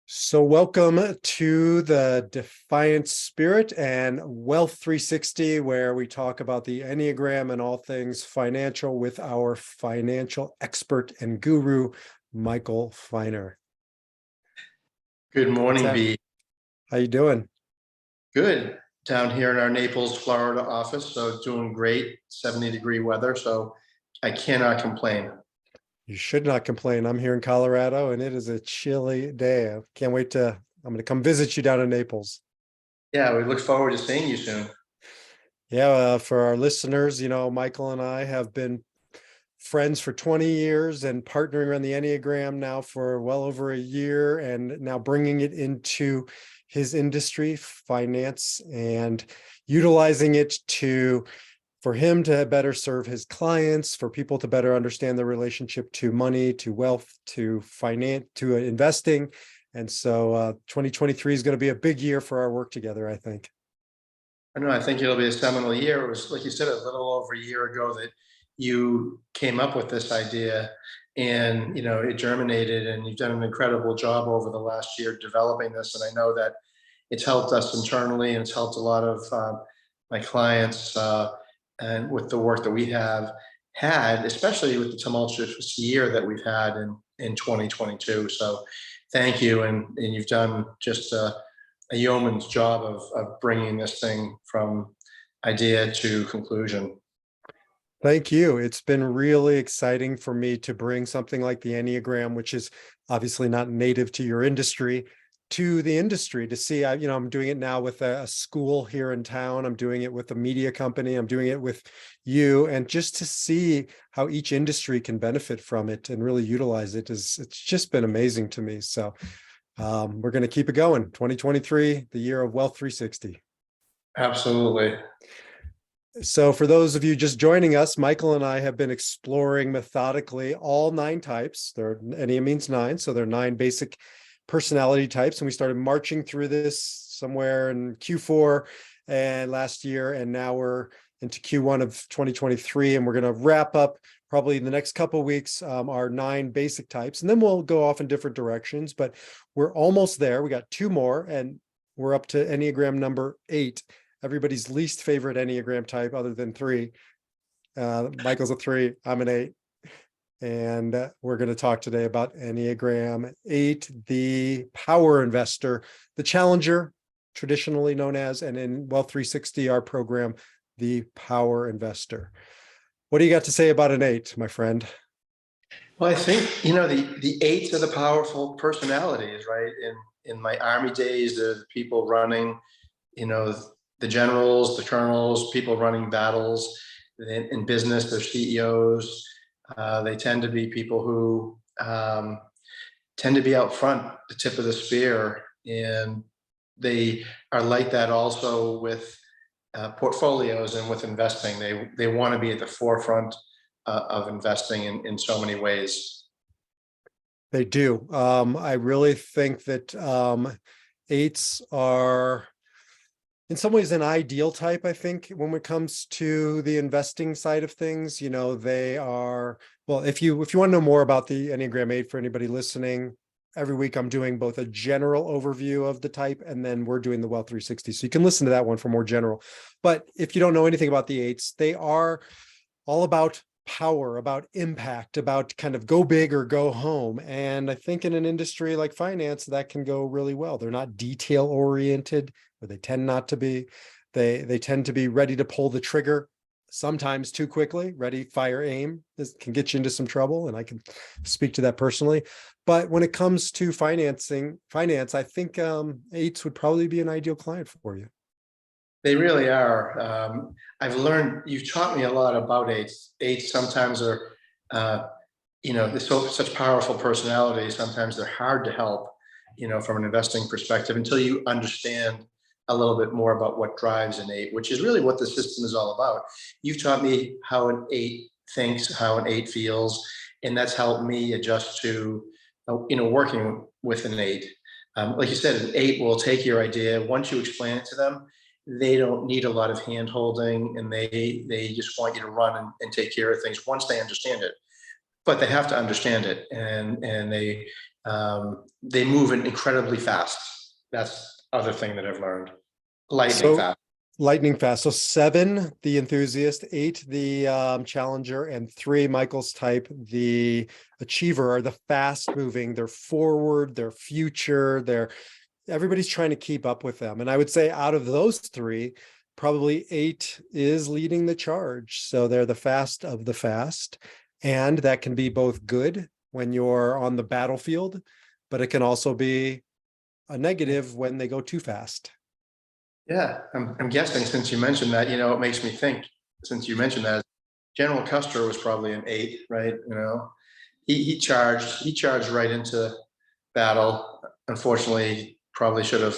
So welcome to the Defiant Spirit and Wealth 360, where we talk about the Enneagram and all things financial with our financial expert and guru, Michael Feiner. Good What's morning, that? V. How you doing? Good. Down here in our Naples, Florida office, so doing great, 70-degree weather, so I cannot complain. You should not complain. I'm here in Colorado and it is a chilly day. I can't wait I'm going to come visit you down in Naples. Yeah, we look forward to seeing you soon. Yeah, for our listeners, Michael and I have been friends for 20 years and partnering on the Enneagram now for well over a year, and now bringing it into his industry, finance, and utilizing it for him to better serve his clients, for people to better understand the relationship to money, to wealth, to finance, to investing. And so 2023 is going to be a big year for our work together, I think. I know, I think it'll be a seminal year. It was, like you said, a little over a year ago that you came up with this idea, and it germinated, and you've done an incredible job over the last year developing this. And I know that it's helped us internally, and it's helped a lot of my clients, and with the work that we have had, especially with the tumultuous year that we've had in 2022. So thank you. And you've done just a yeoman's job of bringing this thing from idea to conclusion. Thank you. It's been really exciting for me to bring something like the Enneagram, which is obviously not native to your industry, to the industry to see. I'm doing it now with a school here in town. I'm doing it with a media company. I'm doing it with you. And just to see how each industry can benefit from it and really utilize it's just been amazing to me. So we're going to keep it going. 2023, the year of Wealth 360. Absolutely. So for those of you just joining us, Michael and I have been exploring methodically all 9 types. Enneagram means 9, so there are 9 basic personality types, and we started marching through this somewhere in Q4 and last year, and now we're into Q1 of 2023, and we're going to wrap up probably in the next couple of weeks our 9 basic types, and then we'll go off in different directions. But we're almost there. We got 2 more, and we're up to Enneagram number 8. Everybody's least favorite Enneagram type other than 3. Michael's a 3, I'm an 8. And we're going to talk today about Enneagram 8, the power investor, the challenger, traditionally known as, and in Wealth 360, our program, the power investor. What do you got to say about an 8, my friend? Well, I think, the 8s are the powerful personalities, right? In my Army days, they're the people running, the generals, the colonels, people running battles. In business, they're CEOs. They tend to be people who tend to be out front, the tip of the spear. And they are like that also with portfolios and with investing. They want to be at the forefront of investing in so many ways. They do. I really think that 8s are in some ways an ideal type. I think when it comes to the investing side of things, they are, well, if you want to know more about the Enneagram 8, for anybody listening, every week I'm doing both a general overview of the type, and then we're doing the Wealth 360. So you can listen to that one for more general. But if you don't know anything about the 8s, they are all about power, about impact, about kind of go big or go home. And I think in an industry like finance, that can go really well. They're not detail oriented, or they tend not to be. They tend to be ready to pull the trigger, sometimes too quickly. Ready, fire, aim. This can get you into some trouble, and I can speak to that personally. But when it comes to finance, I think 8s would probably be an ideal client for you. They really are. You've taught me a lot about 8s. 8s sometimes are, they're such powerful personalities. Sometimes they're hard to help, from an investing perspective, until you understand a little bit more about what drives an 8, which is really what the system is all about. You've taught me how an 8 thinks, how an 8 feels, and that's helped me adjust to, working with an 8. Like you said, an 8 will take your idea. Once you explain it to them, they don't need a lot of hand holding, and they just want you to run and take care of things once they understand it. but they have to understand it, and they move it incredibly fast. That's the other thing that I've learned. Lightning So fast. lightning fast. So 7, the enthusiast, 8, the challenger, and 3, Michael's type, the achiever, are the fast moving. They're forward, they're future, everybody's trying to keep up with them. And I would say out of those 3, probably 8 is leading the charge. So they're the fast of the fast. And that can be both good when you're on the battlefield, but it can also be a negative when they go too fast. Yeah, I'm guessing, since you mentioned that, it makes me think, since you mentioned that, General Custer was probably an 8, right? He charged right into battle. Unfortunately, probably should have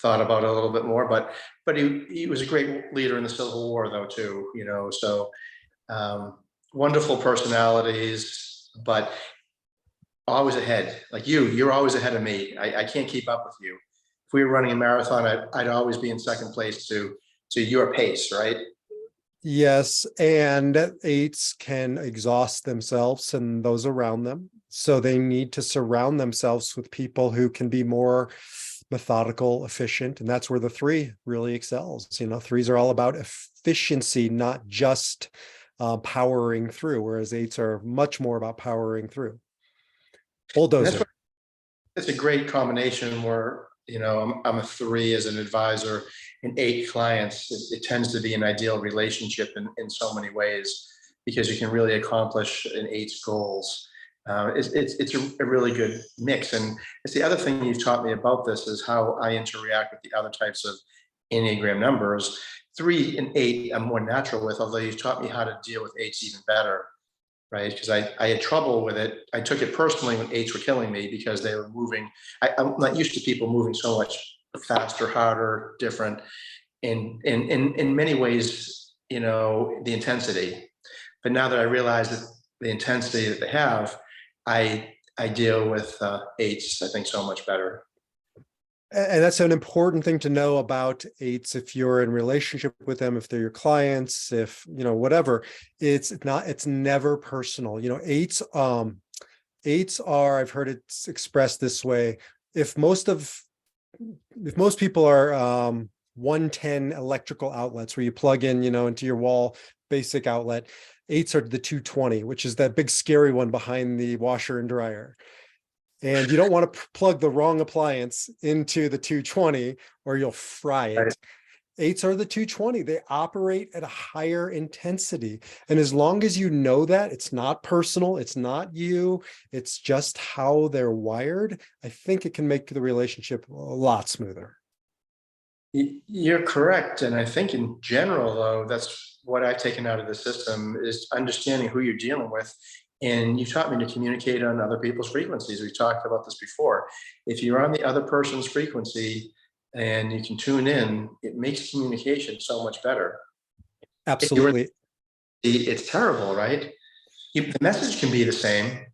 thought about it a little bit more, but he was a great leader in the Civil War, though, too. So wonderful personalities, but always ahead. Like you're always ahead of me. I can't keep up with you. If we were running a marathon, I'd always be in second place to your pace, right? Yes, and 8s can exhaust themselves and those around them. So they need to surround themselves with people who can be more methodical, efficient. And that's where the 3 really excels. 3s are all about efficiency, not just powering through, whereas 8s are much more about powering through. Bulldozer. It's a great combination where, I'm a 3 as an advisor and 8 clients. It tends to be an ideal relationship in so many ways, because you can really accomplish an 8's goals. It's a really good mix. And it's the other thing you've taught me about this is how I interact with the other types of Enneagram numbers. 3 and 8 I'm more natural with, although you've taught me how to deal with 8s even better. Right, because I had trouble with it. I took it personally when 8s were killing me, because they were moving. I'm not used to people moving so much faster, harder, different. In many ways, the intensity. But now that I realize that the intensity that they have, I deal with 8s, I think, so much better. And that's an important thing to know about 8s. If you're in relationship with them, if they're your clients, if whatever, it's never personal. 8s are, I've heard it expressed this way. If most people are 110 electrical outlets where you plug in, into your wall basic outlet, 8s are the 220, which is that big scary one behind the washer and dryer. And you don't want to plug the wrong appliance into the 220 or you'll fry it. Right. 8s are the 220. They operate at a higher intensity. And as long as you know that, it's not personal, it's not you, it's just how they're wired, I think it can make the relationship a lot smoother. You're correct. And I think in general, though, that's what I've taken out of the system, is understanding who you're dealing with. And you taught me to communicate on other people's frequencies. We've talked about this before. If you're on the other person's frequency and you can tune in, it makes communication so much better. Absolutely. It's terrible, right? The message can be the same,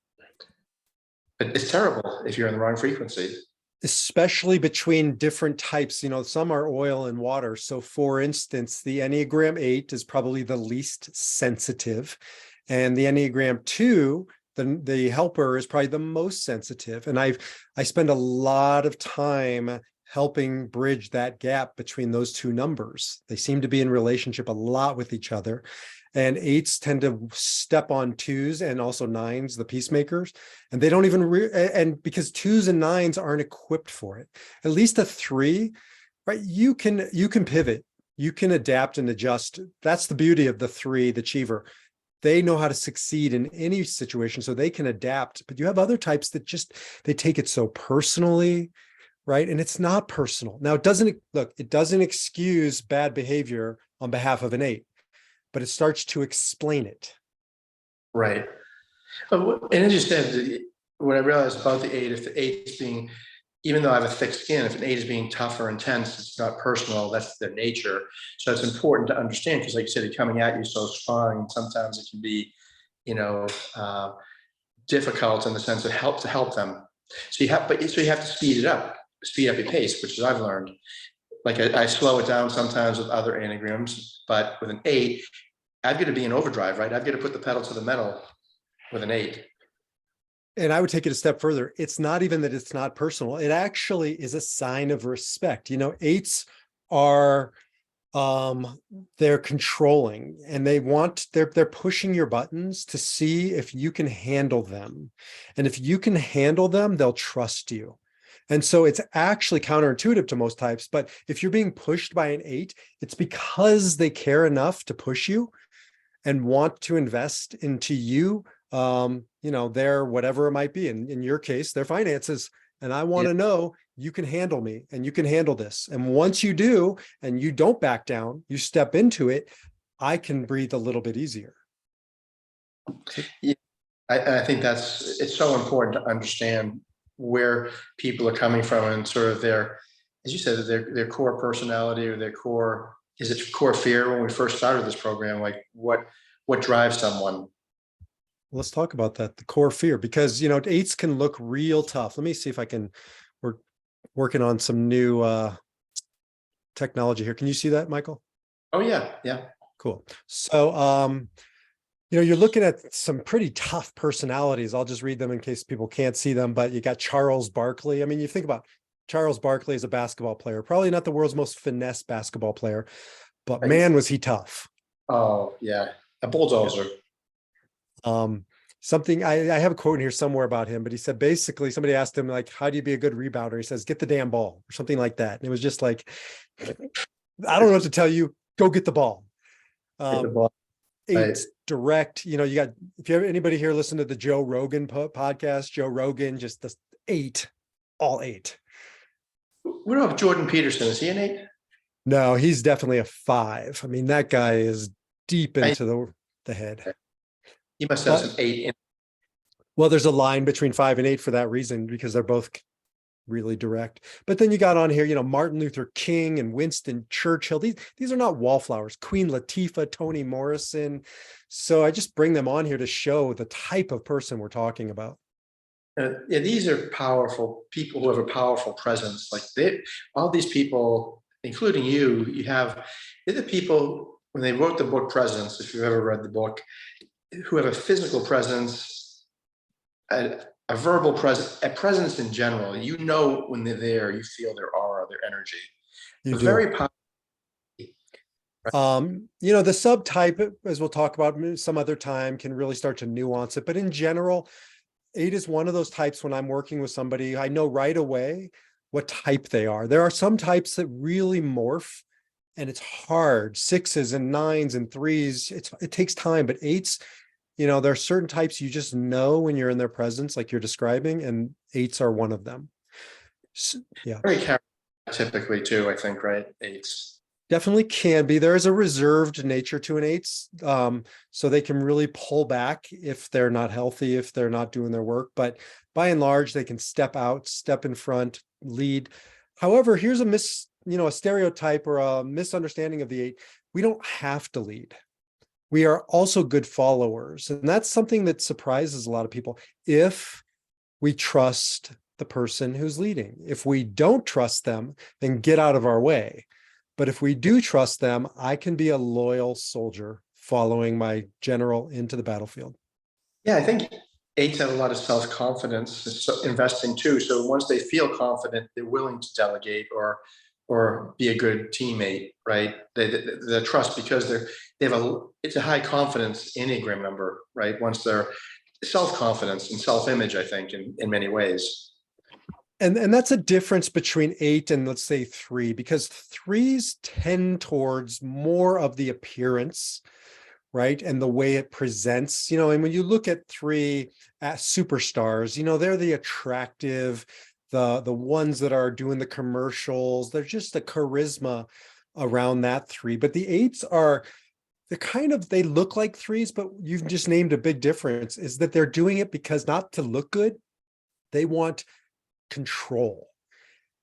but it's terrible if you're in the wrong frequency. Especially between different types, some are oil and water. So for instance, the Enneagram 8 is probably the least sensitive. And the Enneagram 2, the helper, is probably the most sensitive. And I spend a lot of time helping bridge that gap between those 2 numbers. They seem to be in relationship a lot with each other. And 8s tend to step on 2s and also 9s, the peacemakers. And they don't even, and because 2s and 9s aren't equipped for it. At least a 3, right? You can pivot, you can adapt and adjust. That's the beauty of the 3, the achiever. They know how to succeed in any situation, so they can adapt. But you have other types that they take it so personally, right? And it's not personal. Now, it doesn't excuse bad behavior on behalf of an 8, but it starts to explain it. Right. And as you said, what I realized about the 8, if the 8 is being, even though I have a thick skin, if an 8 is being tough or intense, it's not personal, that's their nature. So it's important to understand, because like you said, they're coming at you so strong, and sometimes it can be, difficult in the sense of help them. So you have to speed up your pace, which is I've learned. Like I slow it down sometimes with other Enneagrams, but with an 8, I've got to be in overdrive, right? I've got to put the pedal to the metal with an 8. And I would take it a step further. It's not even that it's not personal. It actually is a sign of respect. You know, 8s are they're controlling, and they're pushing your buttons to see if you can handle them. And if you can handle them, they'll trust you. And so it's actually counterintuitive to most types, but if you're being pushed by an 8, it's because they care enough to push you and want to invest into you, you know, their whatever it might be. In your case, their finances. And I want to know you can handle me and you can handle this. And once you do, and you don't back down, you step into it, I can breathe a little bit easier. Yeah, I think it's so important to understand where people are coming from and sort of their, as you said, their core personality or their core, is it core fear when we first started this program? Like what drives someone? Let's talk about that, the core fear, because, you know, 8s can look real tough. Let me see if I can, we're working on some new technology here. Can you see that, Michael? Oh yeah. Yeah. Cool. So, you know, you're looking at some pretty tough personalities. I'll just read them in case people can't see them, but you got Charles Barkley. I mean, you think about Charles Barkley as a basketball player, probably not the world's most finesse basketball player, but man, was he tough. Oh yeah. A bulldozer. Something I have a quote in here somewhere about him, but he said basically somebody asked him, like, how do you be a good rebounder? He says, get the damn ball, or something like that. And it was just like, I don't know what to tell you, go get the ball. Get the ball. 8 direct, you know, you got, if you have anybody here listen to the Joe Rogan podcast, Joe Rogan, just the 8, all 8. What about Jordan Peterson? Is he an 8? No, he's definitely a 5. I mean, that guy is deep into the head. He must have some 8 in. Well, there's a line between 5 and 8 for that reason, because they're both really direct. But then you got on here, you know, Martin Luther King and Winston Churchill. These are not wallflowers. Queen Latifah, Toni Morrison. So I just bring them on here to show the type of person we're talking about. Yeah, these are powerful people who have a powerful presence. Like all these people, including you, they're the people when they wrote the book Presence, if you've ever read the book, who have a physical presence, a verbal presence, a presence in general. You know, when they're there, you feel their aura, their energy. You do. Very powerful. You know, the subtype, as we'll talk about some other time, can really start to nuance it. But in general, 8 is one of those types when I'm working with somebody, I know right away what type they are. There are some types that really morph, and it's hard. 6s and 9s and 3s, it takes time, but 8s, you know, there are certain types you just know when you're in their presence, like you're describing, and 8s are one of them. So, yeah. Very charismatic typically too, I think, right? 8s. Definitely can be. There is a reserved nature to an 8s. So they can really pull back if they're not healthy, if they're not doing their work. But by and large, they can step out, step in front, lead. However, here's a stereotype or a misunderstanding of the 8. We don't have to lead. We are also good followers. And that's something that surprises a lot of people. If we trust the person who's leading, if we don't trust them, then get out of our way. But if we do trust them, I can be a loyal soldier following my general into the battlefield. Yeah, I think 8s have a lot of self-confidence, investing too. So once they feel confident, they're willing to delegate or be a good teammate, right? They trust because it's a high confidence Enneagram number, right? Once they're self-confidence and self-image, I think, in many ways. And that's a difference between 8 and, let's say, 3, because 3s tend towards more of the appearance, right? And the way it presents, you know, and when you look at 3 superstars, you know, they're the attractive, the ones that are doing the commercials. They're just the charisma around that 3. But the 8s are, they look like 3s, but you've just named a big difference, is that they're doing it because not to look good, they want control.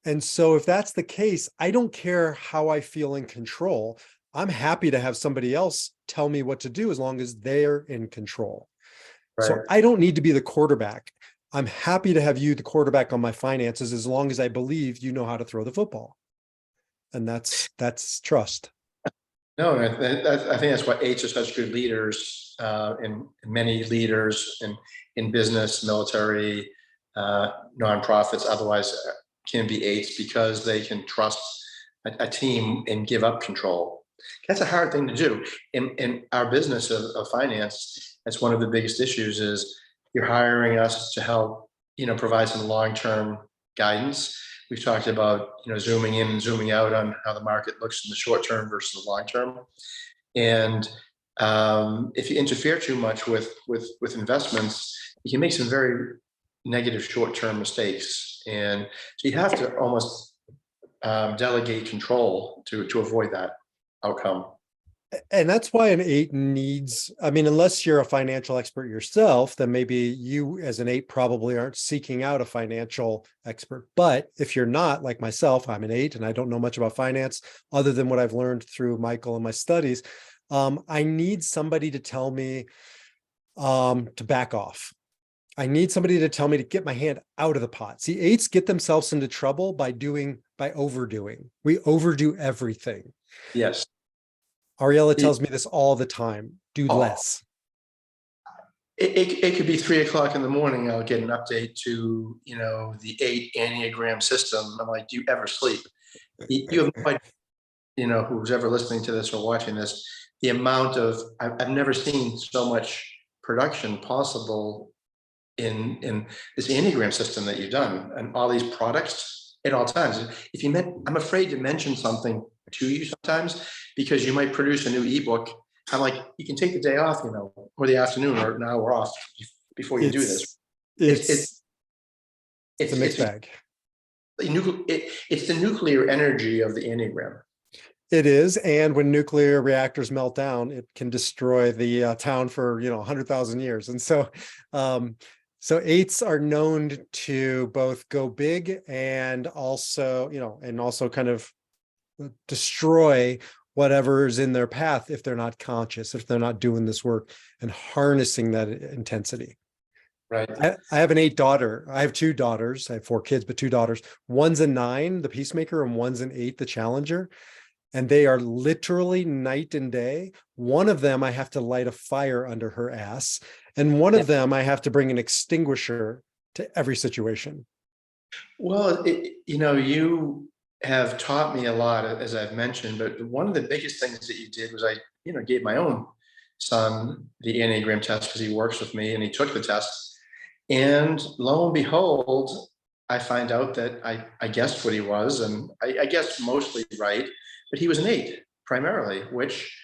And so if that's the case, I don't care how I feel in control. I'm happy to have somebody else tell me what to do as long as they're in control. Right. So I don't need to be the quarterback. I'm happy to have you the quarterback on my finances as long as I believe you know how to throw the football. And that's trust. No, I think that's why eights are such good leaders, and many leaders in business, military, nonprofits, otherwise can be eights because they can trust a team and give up control. That's a hard thing to do. In our business of finance, that's one of the biggest issues is you're hiring us to help, provide some long-term guidance. We've talked about, zooming in and zooming out on how the market looks in the short term versus the long term. And if you interfere too much with investments, you can make some very negative short-term mistakes. And so you have to almost delegate control to avoid that outcome. And that's why an eight needs, I mean, unless you're a financial expert yourself, then maybe you as an eight probably aren't seeking out a financial expert. But if you're not, like myself, I'm an eight and I don't know much about finance other than what I've learned through Michael and my studies. I need somebody to tell me to back off. I need somebody to tell me to get my hand out of the pot. See, eights get themselves into trouble by overdoing. We overdo everything. Yes. Ariella tells me this all the time. Do less. It could be 3 o'clock in the morning. I'll get an update to, the 8 Enneagram system. I'm like, do you ever sleep? You have no idea, who's ever listening to this or watching this, the amount of, I've never seen so much production possible in this Enneagram system that you've done and all these products at all times. If you I'm afraid to mention something to you sometimes because you might produce a new ebook. I'm like, you can take the day off, or the afternoon or an hour off before you do this. It's a mixed bag. It's the nuclear energy of the Enneagram. It is, and when nuclear reactors melt down, it can destroy the town for 100,000 years. And so, so eights are known to both go big and also, kind of destroy whatever is in their path if they're not conscious, if they're not doing this work and harnessing that intensity. Right. I have an 8 daughter. I have 2 daughters. I have 4 kids, but 2 daughters. One's a 9, the peacemaker, and one's an 8, the challenger. And they are literally night and day. One of them, I have to light a fire under her ass. And one of them, I have to bring an extinguisher to every situation. Well, you have taught me a lot, as I've mentioned, but one of the biggest things that you did was I gave my own son the Enneagram test because he works with me and he took the test. And lo and behold, I find out that I guessed what he was, and I guessed mostly right, but he was an 8 primarily, which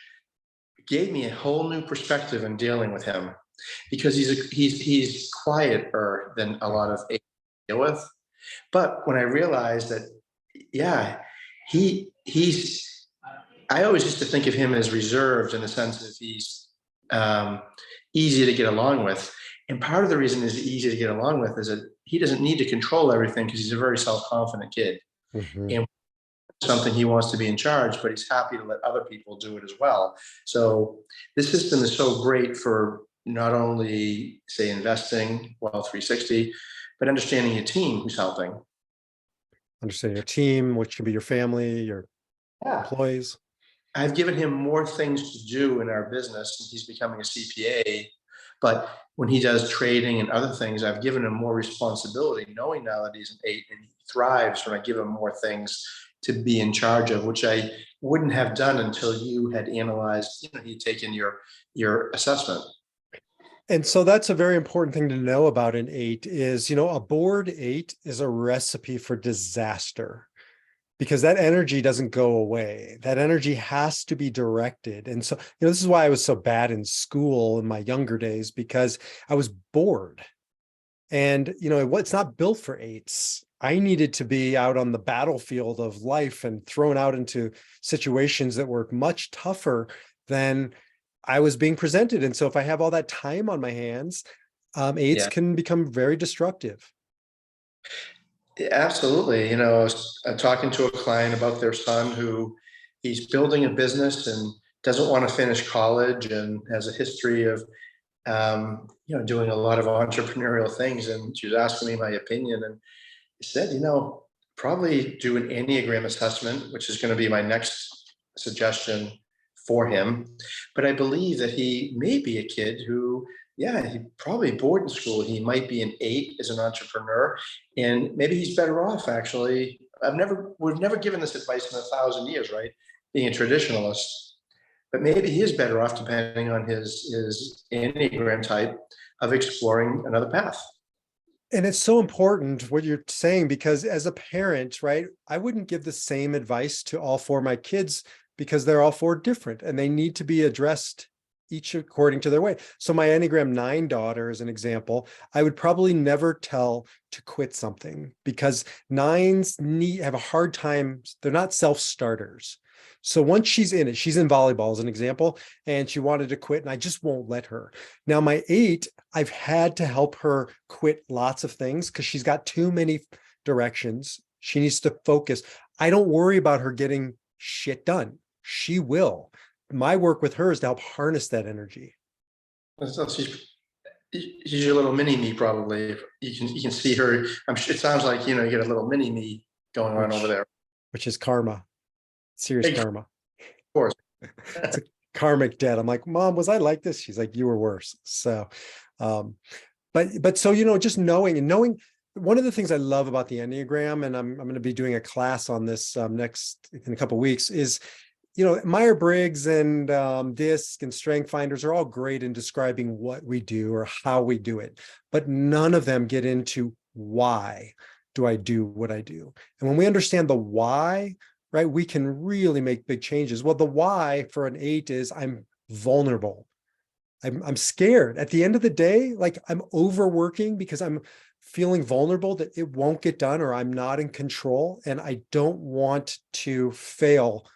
gave me a whole new perspective in dealing with him because he's quieter than a lot of 8 deal with. But when I realized that, he's, I always used to think of him as reserved in the sense that he's easy to get along with. And part of the reason is easy to get along with is that he doesn't need to control everything because he's a very self-confident kid. Mm-hmm. And something he wants to be in charge, but he's happy to let other people do it as well. So this system is so great for not only, say, investing, Wealth 360, but understanding your team who's helping. Understanding your team, which can be your family, your employees. I've given him more things to do in our business, and he's becoming a CPA. But when he does trading and other things, I've given him more responsibility, knowing now that he's an 8 and he thrives when I give him more things to be in charge of, which I wouldn't have done until you had analyzed, you'd taken your assessment. And so that's a very important thing to know about an 8 is, a bored 8 is a recipe for disaster because that energy doesn't go away. That energy has to be directed. And so, this is why I was so bad in school in my younger days, because I was bored. And, it's not built for 8s. I needed to be out on the battlefield of life and thrown out into situations that were much tougher than I was being presented. And so if I have all that time on my hands, 8s can become very destructive. Absolutely. I was talking to a client about their son who he's building a business and doesn't want to finish college and has a history of, doing a lot of entrepreneurial things. And she was asking me my opinion, and I said, probably do an Enneagram assessment, which is going to be my next suggestion for him. But I believe that he may be a kid who, yeah, he probably bored in school. He might be an 8 as an entrepreneur, and maybe he's better off actually. We've never given this advice in 1,000 years, right? Being a traditionalist, but maybe he is better off depending on his Enneagram type of exploring another path. And it's so important what you're saying, because as a parent, right, I wouldn't give the same advice to all 4 of my kids because they're all 4 different and they need to be addressed each according to their way. So my Enneagram 9 daughter, as an example, I would probably never tell to quit something because 9s have a hard time. They're not self-starters. So once she's in it, she's in volleyball as an example, and she wanted to quit and I just won't let her. Now my 8, I've had to help her quit lots of things because she's got too many directions. She needs to focus. I don't worry about her getting shit done. She will. My work with her is to help harness that energy. So she's your little mini me, probably. You can see her. I'm sure it sounds like you get a little mini me going on over there. Which is karma, serious karma. Of course. It's a karmic debt. I'm like, Mom, was I like this? She's like, you were worse. So, but so, just knowing, one of the things I love about the Enneagram, and I'm going to be doing a class on this next in a couple of weeks, is, Myers-Briggs and DISC and Strength Finders are all great in describing what we do or how we do it, but none of them get into why do I do what I do. And when we understand the why, right, we can really make big changes. Well, the why for an 8 is I'm vulnerable. I'm scared. At the end of the day, like I'm overworking because I'm feeling vulnerable that it won't get done or I'm not in control and I don't want to fail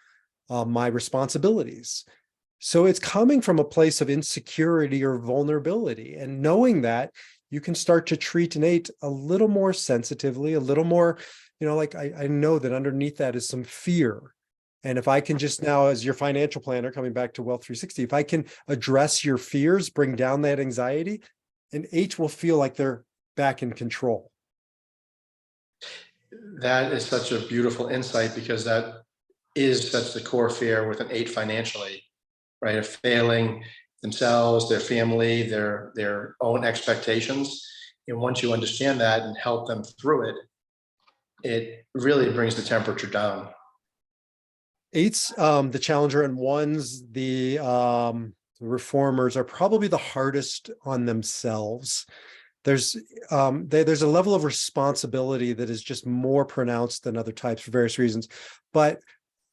my responsibilities. So it's coming from a place of insecurity or vulnerability, and knowing that you can start to treat an 8 a little more sensitively, a little more, like I know that underneath that is some fear. And if I can just now, as your financial planner, coming back to Wealth 360, if I can address your fears, bring down that anxiety, an 8 will feel like they're back in control. That is such a beautiful insight, because that is such the core fear with an 8 financially, right? Of failing themselves, their family, their own expectations. And once you understand that and help them through it, it really brings the temperature down. 8s, the challenger, and 1s, the reformers, are probably the hardest on themselves. There's a level of responsibility that is just more pronounced than other types for various reasons. But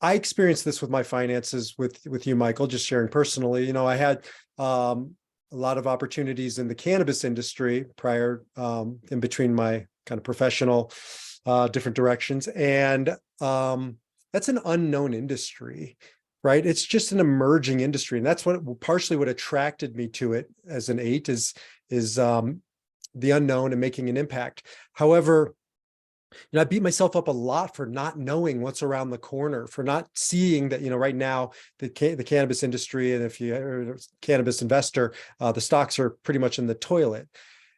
I experienced this with my finances with you, Michael, just sharing personally. I had a lot of opportunities in the cannabis industry prior, in between my kind of professional different directions. And that's an unknown industry, right? It's just an emerging industry. And that's partially what attracted me to it as an 8 is the unknown and making an impact. However, I beat myself up a lot for not knowing what's around the corner, for not seeing that, right now, the cannabis industry, and if you're a cannabis investor, the stocks are pretty much in the toilet.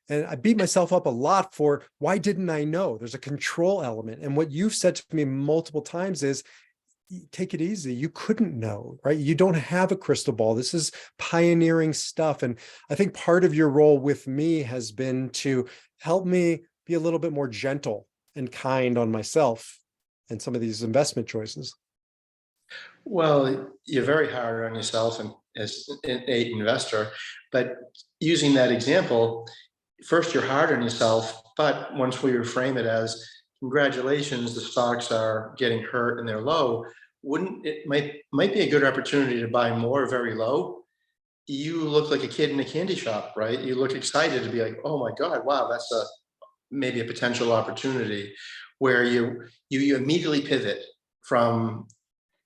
And I beat myself up a lot for, why didn't I know? There's a control element. And what you've said to me multiple times is, take it easy. You couldn't know, right? You don't have a crystal ball. This is pioneering stuff. And I think part of your role with me has been to help me be a little bit more gentle and kind on myself and some of these investment choices. Well, you're very hard on yourself and as an 8 investor, but using that example, first you're hard on yourself, but once we reframe it as, congratulations, the stocks are getting hurt and they're low, wouldn't it might be a good opportunity to buy more very low? You look like a kid in a candy shop, right? You look excited to be like, oh my God, wow, that's maybe a potential opportunity, where you immediately pivot from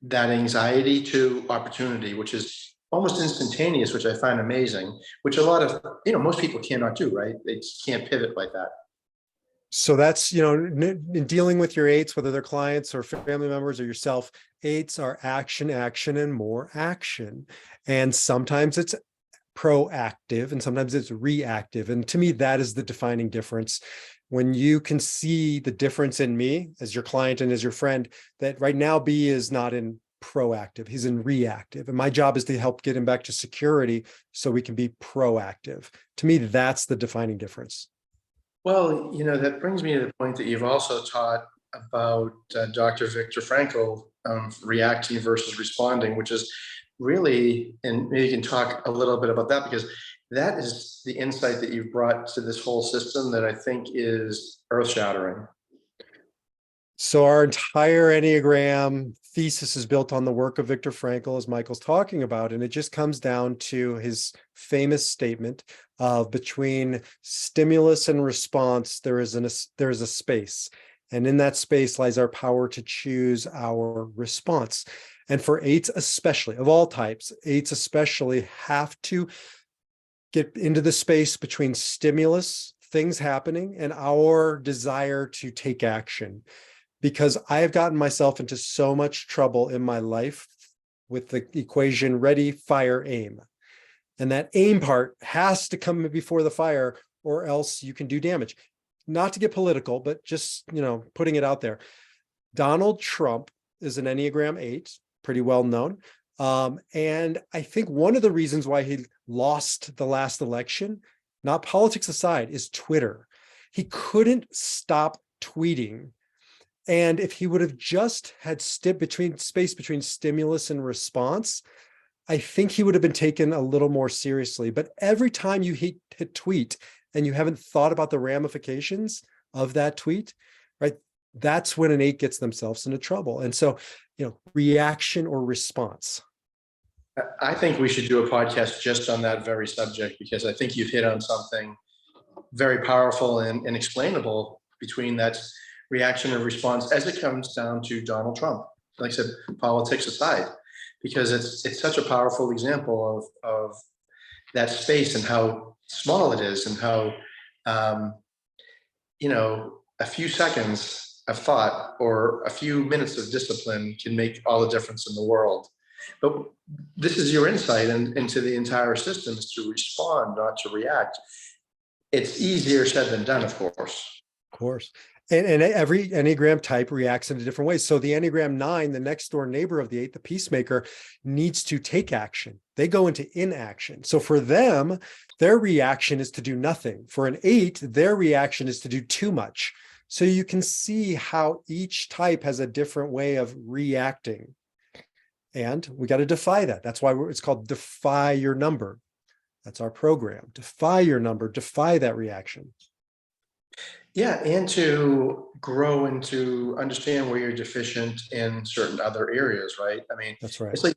that anxiety to opportunity, which is almost instantaneous, which I find amazing, which a lot of, most people cannot do, right? They just can't pivot like that. So that's, in dealing with your 8s, whether they're clients or family members or yourself, 8s are action, action, and more action. And sometimes it's proactive and sometimes it's reactive. And to me, that is the defining difference. When you can see the difference in me as your client and as your friend, that right now B is not in proactive. He's in reactive. And my job is to help get him back to security so we can be proactive. To me, that's the defining difference. Well, that brings me to the point that you've also taught about Dr. Viktor Frankl, reacting versus responding, which is really, and maybe you can talk a little bit about that, because that is the insight that you've brought to this whole system that I think is earth-shattering. So our entire Enneagram thesis is built on the work of Viktor Frankl, as Michael's talking about, and it just comes down to his famous statement of between stimulus and response, there is a space. And in that space lies our power to choose our response. And for eights especially, of all types, eights especially have to get into the space between stimulus, things happening, and our desire to take action. Because I have gotten myself into so much trouble in my life with the equation ready, fire, aim. And that aim part has to come before the fire, or else you can do damage. Not to get political, but just, putting it out there. Donald Trump is an Enneagram 8, pretty well known. And I think one of the reasons why he lost the last election, not politics aside, is Twitter. He couldn't stop tweeting. And if he would have just had space between stimulus and response, I think he would have been taken a little more seriously. But every time you hit tweet and you haven't thought about the ramifications of that tweet, right? That's when an 8 gets themselves into trouble. And so, reaction or response. I think we should do a podcast just on that very subject, because I think you've hit on something very powerful and explainable between that reaction and response as it comes down to Donald Trump. Like I said, politics aside, because it's such a powerful example of that space and how small it is, and how a few seconds of thought or a few minutes of discipline can make all the difference in the world. But this is your insight into the entire system, is to respond, not to react. It's easier said than done, of course. Of course. And every Enneagram type reacts in a different way. So the Enneagram 9, the next door neighbor of the 8, the peacemaker, needs to take action. They go into inaction. So for them, their reaction is to do nothing. For an 8, their reaction is to do too much. So you can see how each type has a different way of reacting. And we got to defy that. That's why it's called Defy Your Number. That's our program. Defy your number, defy that reaction. Yeah, and to grow and to understand where you're deficient in certain other areas, right? I mean, that's right. It's like,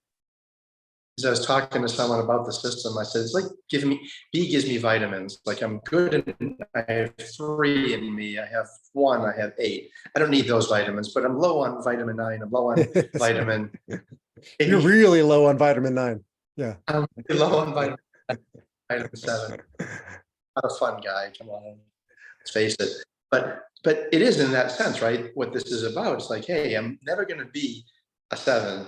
as I was talking to someone about the system, I said, it's like B gives me vitamins. Like, I'm good in, I have 3 in me. I have 1, I have 8. I don't need those vitamins, but I'm low on vitamin 9. I'm low on vitamin 8. You're really low on vitamin 9. Yeah. I'm low on vitamin 7. Not a fun guy. Come on. Let's face it. But it is in that sense, right? What this is about. It's like, hey, I'm never going to be a 7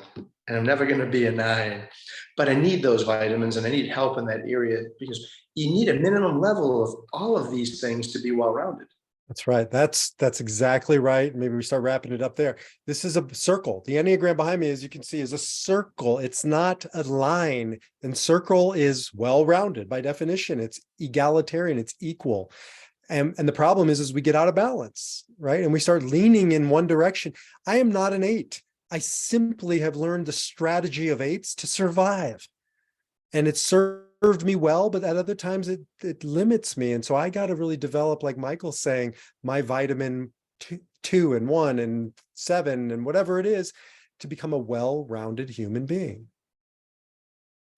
and I'm never going to be a 9, but I need those vitamins and I need help in that area, because you need a minimum level of all of these things to be well-rounded. That's right. That's exactly right. Maybe we start wrapping it up there. This is a circle. The Enneagram behind me, as you can see, is a circle. It's not a line. And circle is well-rounded by definition. It's egalitarian. It's equal. And the problem is we get out of balance, right? And we start leaning in one direction. I am not an 8. I simply have learned the strategy of 8s to survive. And it served me well, but at other times it limits me. And so I got to really develop, like Michael's saying, my vitamin 2 and 1 and 7 and whatever it is, to become a well-rounded human being.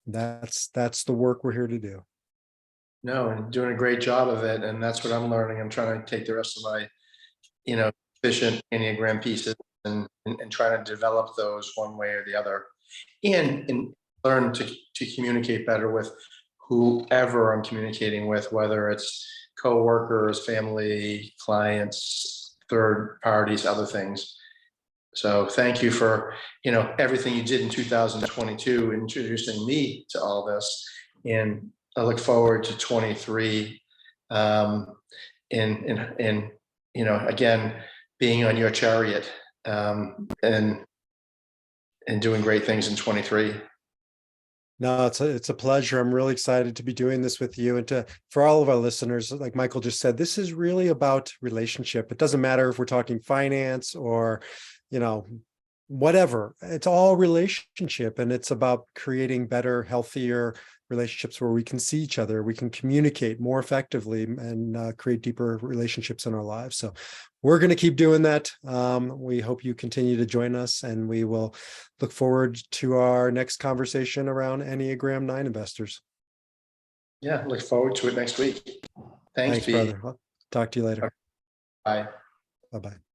That's the work we're here to do. No, and doing a great job of it. And that's what I'm learning. I'm trying to take the rest of my, efficient Enneagram pieces and trying to develop those one way or the other, and learn to communicate better with whoever I'm communicating with, whether it's coworkers, family, clients, third parties, other things. So thank you for, everything you did in 2022, introducing me to all this. And I look forward to 23. And again, being on your chariot, and and doing great things in 23. No, it's a pleasure. I'm really excited to be doing this with you, and for all of our listeners, like Michael just said, this is really about relationship. It doesn't matter if we're talking finance or, you know, whatever. It's all relationship, and it's about creating better, healthier relationships where we can see each other, we can communicate more effectively, and create deeper relationships in our lives. So we're going to keep doing that. We hope you continue to join us, and we will look forward to our next conversation around Enneagram 9 investors. Yeah, look forward to it next week. Thanks, Thanks, brother. I'll talk to you later. Bye. Bye-bye.